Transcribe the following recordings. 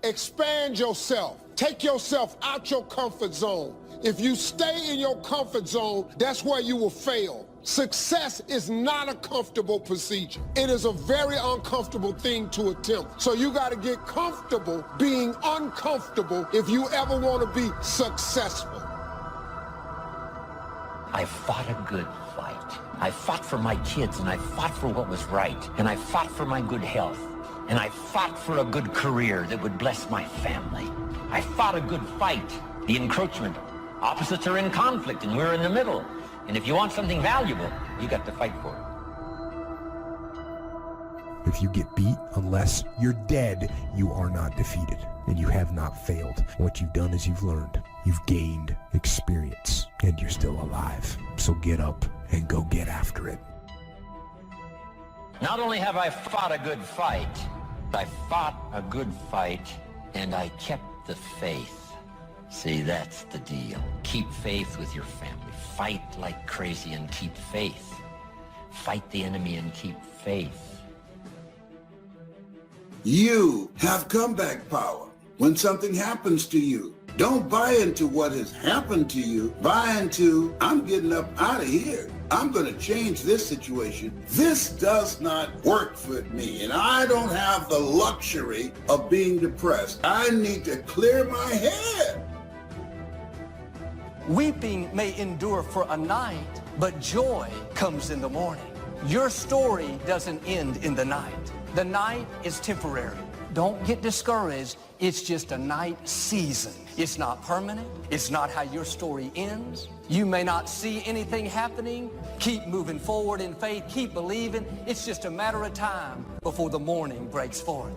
Expand yourself. Take yourself out your comfort zone. If you stay in your comfort zone, that's where you will fail. Success is not a comfortable procedure. It is a very uncomfortable thing to attempt. So you got to get comfortable being uncomfortable if you ever want to be successful. I fought a good fight. I fought for my kids, and I fought for what was right. And I fought for my good health. And I fought for a good career that would bless my family. I fought a good fight. The encroachment. Opposites are in conflict, and we're in the middle. And if you want something valuable, you got to fight for it. If you get beat, unless you're dead, you are not defeated, and you have not failed. What you've done is you've learned. You've gained experience, and you're still alive. So get up and go get after it. Not only have I fought a good fight, I fought a good fight, and I kept the faith. See, that's the deal. Keep faith with your family. Fight like crazy and keep faith. Fight the enemy and keep faith. You have comeback power. When something happens to you, don't buy into what has happened to you. Buy into, I'm getting up out of here. I'm going to change this situation. This does not work for me, and I don't have the luxury of being depressed. I need to clear my head. Weeping may endure for a night, but joy comes in the morning. Your story doesn't end in the night. The night is temporary. Don't get discouraged. It's just a night season. It's not permanent. It's not how your story ends. You may not see anything happening. Keep moving forward in faith. Keep believing. It's just a matter of time before the morning breaks forth.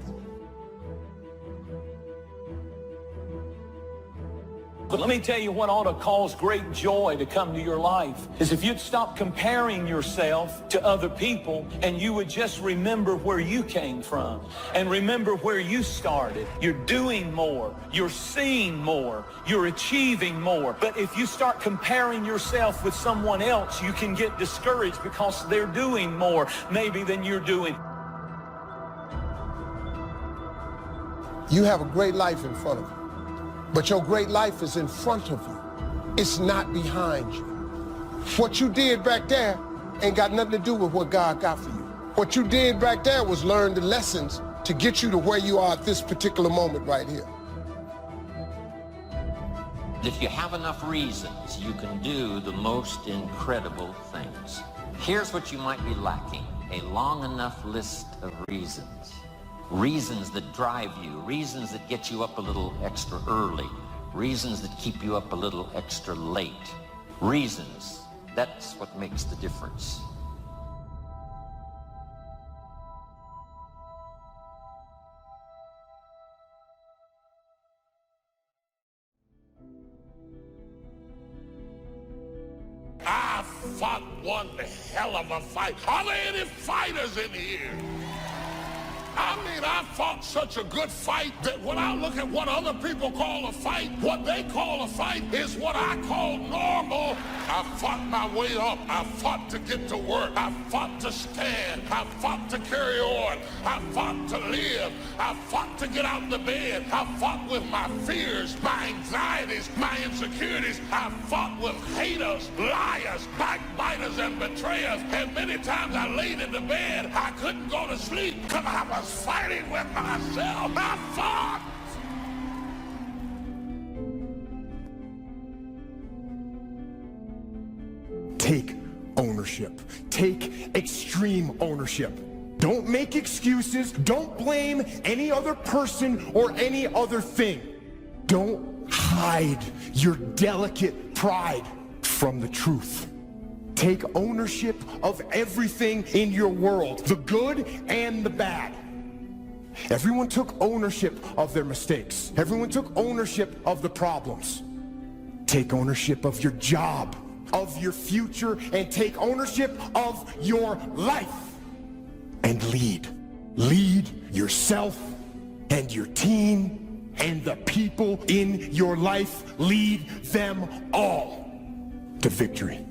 But let me tell you what ought to cause great joy to come to your life is if you'd stop comparing yourself to other people and you would just remember where you came from and remember where you started. You're doing more. You're seeing more. You're achieving more. But if you start comparing yourself with someone else, you can get discouraged because they're doing more maybe than you're doing. You have a great life in front of you. But your great life is in front of you. It's not behind you. What you did back there ain't got nothing to do with what God got for you. What you did back there was learn the lessons to get you to where you are at this particular moment right here. If you have enough reasons, you can do the most incredible things. Here's what you might be lacking: a long enough list of reasons. Reasons that drive you, reasons that get you up a little extra early, reasons that keep you up a little extra late. Reasons, that's what makes the difference. I fought one hell of a fight. Are there any fighters in here? I mean, I fought such a good fight that when I look at what other people call a fight, what they call a fight is what I call normal. I fought my way up. I fought to get to work. I fought to stand. I fought to carry on. I fought to live. I fought to get out of the bed. I fought with my fears, my anxieties, my insecurities. I fought with haters, liars, backbiters, and betrayers. And many times I laid in the bed. I couldn't go to sleep because I was fighting with myself. I fought. Take ownership. Take extreme ownership. Don't make excuses. Don't blame any other person or any other thing. Don't hide your delicate pride from the truth. Take ownership of everything in your world, the good and the bad. Everyone took ownership of their mistakes. Everyone took ownership of the problems. Take ownership of your job, of your future, and take ownership of your life. And lead. Lead yourself and your team and the people in your life. Lead them all to victory.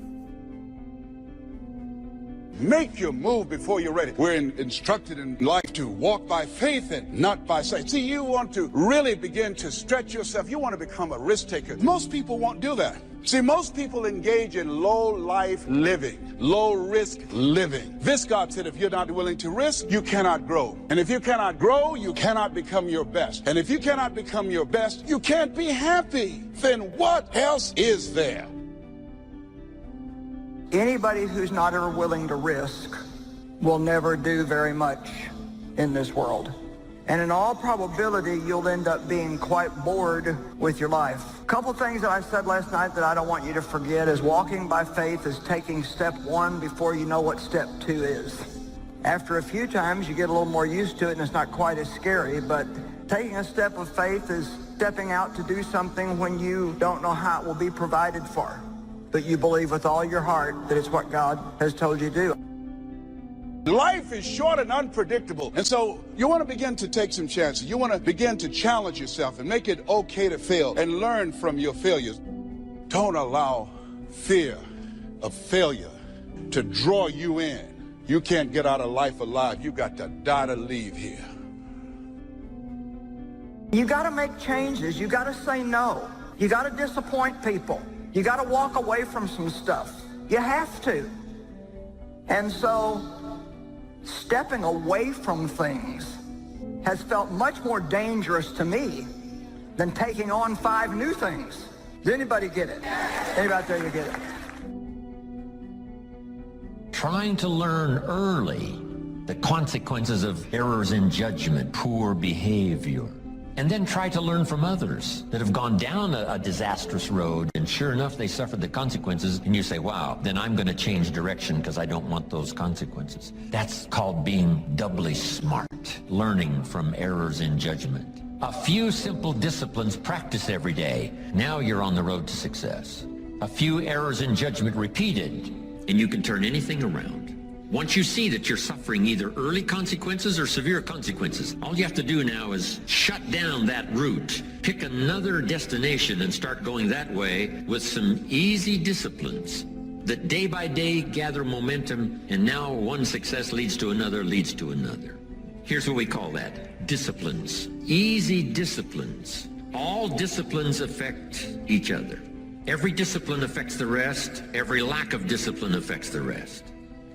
Make your move before you're ready. We're instructed in life to walk by faith and not by sight. See, you want to really begin to stretch yourself. You want to become a risk taker. Most people won't do that. See, most people engage in low life living, low risk living. This God said, if you're not willing to risk, you cannot grow. And if you cannot grow, you cannot become your best. And if you cannot become your best, you can't be happy. Then what else is there? Anybody who's not ever willing to risk will never do very much in this world. And in all probability, you'll end up being quite bored with your life. A couple things that I said last night that I don't want you to forget is walking by faith is taking step one before you know what step two is. After a few times, you get a little more used to it and it's not quite as scary, but taking a step of faith is stepping out to do something when you don't know how it will be provided for. But you believe with all your heart that it's what God has told you to do. Life is short and unpredictable. And so you want to begin to take some chances. You want to begin to challenge yourself and make it okay to fail and learn from your failures. Don't allow fear of failure to draw you in. You can't get out of life alive. You got to die to leave here. You got to make changes. You got to say no. You got to disappoint people. You got to walk away from some stuff. You have to. And so stepping away from things has felt much more dangerous to me than taking on 5 new things. Does anybody get it? Anybody out there, you get it? Trying to learn early the consequences of errors in judgment, poor behavior. And then try to learn from others that have gone down a disastrous road, and sure enough, they suffered the consequences, and you say, wow, then I'm going to change direction because I don't want those consequences. That's called being doubly smart, learning from errors in judgment. A few simple disciplines practiced every day. Now you're on the road to success. A few errors in judgment repeated, and you can turn anything around. Once you see that you're suffering either early consequences or severe consequences, all you have to do now is shut down that route, pick another destination and start going that way with some easy disciplines that day by day gather momentum, and now one success leads to another, leads to another. Here's what we call that: disciplines. Easy disciplines. All disciplines affect each other. Every discipline affects the rest. Every lack of discipline affects the rest.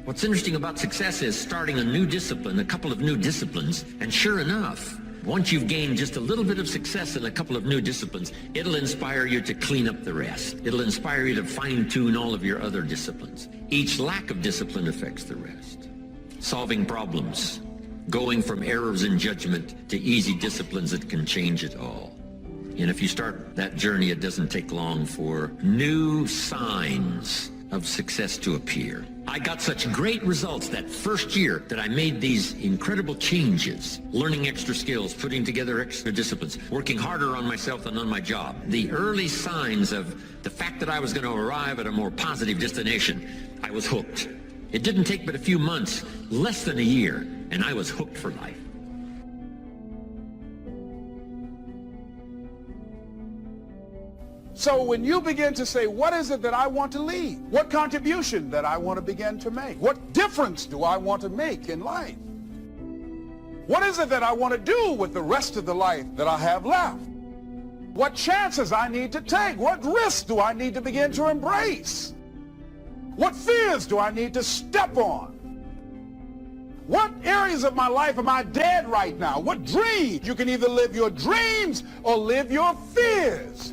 What's interesting about success is starting a new discipline, a couple of new disciplines, and sure enough, once you've gained just a little bit of success in a couple of new disciplines, it'll inspire you to clean up the rest. It'll inspire you to fine-tune all of your other disciplines. Each lack of discipline affects the rest. Solving problems, going from errors in judgment to easy disciplines that can change it all. And if you start that journey, it doesn't take long for new signs of success to appear. I got such great results that first year that I made these incredible changes, learning extra skills, putting together extra disciplines, working harder on myself than on my job. The early signs of the fact that I was going to arrive at a more positive destination, I was hooked. It didn't take but a few months, less than a year, and I was hooked for life. So when you begin to say, what is it that I want to leave? What contribution that I want to begin to make? What difference do I want to make in life? What is it that I want to do with the rest of the life that I have left? What chances I need to take? What risks do I need to begin to embrace? What fears do I need to step on? What areas of my life am I dead right now? What dreams? You can either live your dreams or live your fears.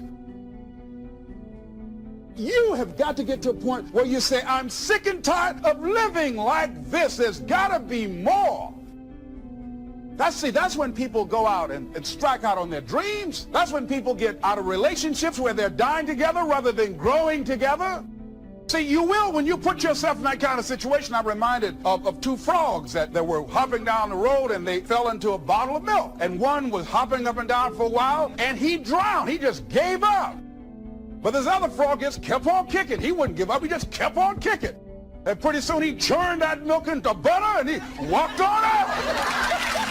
You have got to get to a point where you say, I'm sick and tired of living like this. There's got to be more. That's when people go out and strike out on their dreams. That's when people get out of relationships where they're dying together rather than growing together. See, you will when you put yourself in that kind of situation. I'm reminded of 2 frogs that were hopping down the road, and they fell into a bottle of milk. And one was hopping up and down for a while, and he drowned. He just gave up. But this other frog just kept on kicking. He wouldn't give up. He just kept on kicking. And pretty soon he churned that milk into butter and he walked on out.